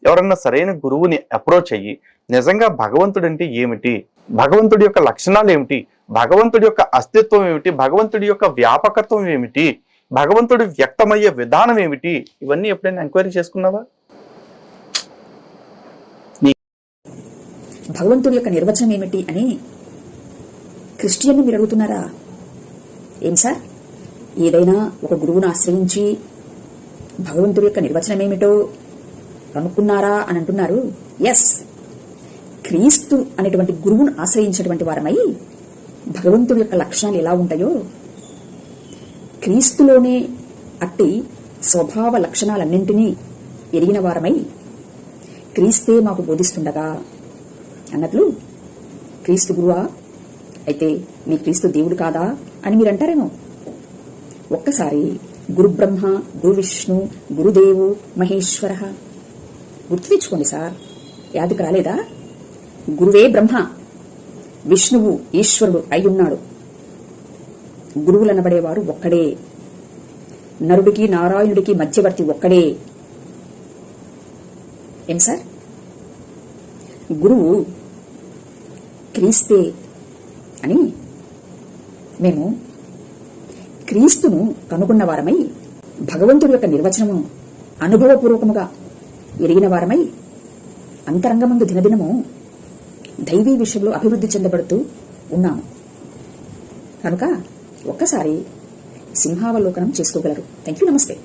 ఎవరన్నా సరైన గురువుని అప్రోచ్ అయ్యి నిజంగా భగవంతుడు అంటే ఏమిటి, భగవంతుడి యొక్క లక్షణాలు ఏమిటి, భగవంతుడి యొక్క అస్తిత్వం ఏమిటి, భగవంతుడి యొక్క వ్యాపకత్వం ఏమిటి, భగవంతుడు వ్యక్తమయ్యే విధానం ఏమిటి, ఇవన్నీ ఎప్పుడైనా ఎంక్వైరీ చేసుకున్నావా? భగవంతుడి యొక్క నిర్వచనం ఏమిటి అని క్రిస్టియన్ మీరు అడుగుతున్నారా? ఏం సార్, ఏదైనా ఒక గురువును ఆశ్రయించి భగవంతుడి యొక్క నిర్వచనం ఏమిటో కనుక్కున్నారా అని అంటున్నారు. ఎస్, క్రీస్తు అనేటువంటి గురువును ఆశ్రయించినటువంటి వారమై భగవంతుడి యొక్క లక్షణాలు ఎలా ఉంటాయో, క్రీస్తులోనే అట్టి స్వభావ లక్షణాలన్నింటినీ ఎరిగిన వారమై క్రీస్తే మాకు బోధిస్తుండగా అన్నట్లు, క్రీస్తు గురువా అయితే మీ క్రీస్తు దేవుడు కాదా అని మీరు అంటారేమో. ఒక్కసారి గురు బ్రహ్మ, గురు విష్ణు, గురుదేవు మహేశ్వర గుర్తు తెచ్చుకోండి సార్. యాదికి రాలేదా? గురువే బ్రహ్మ, విష్ణువు ఈశ్వరుడు అయ్యున్నాడు. గురువులనబడేవారు ఒక్కడే, నరుడికి నారాయణుడికి మధ్యవర్తి ఒక్కడే. ఏం సార్, గురువు క్రీస్తే అని మేము క్రీస్తును కనుగొన్న వారమై భగవంతుడి యొక్క నిర్వచనము అనుభవపూర్వకముగా ఎరిగిన వారమై అంతరంగమందు దినదినము దైవీ విషయంలో అభివృద్ధి చెందబడుతూ ఉన్నాము. కనుక ఒక్కసారి సింహావలోకనం చేసుకోగలరు. థ్యాంక్ యూ, నమస్తే.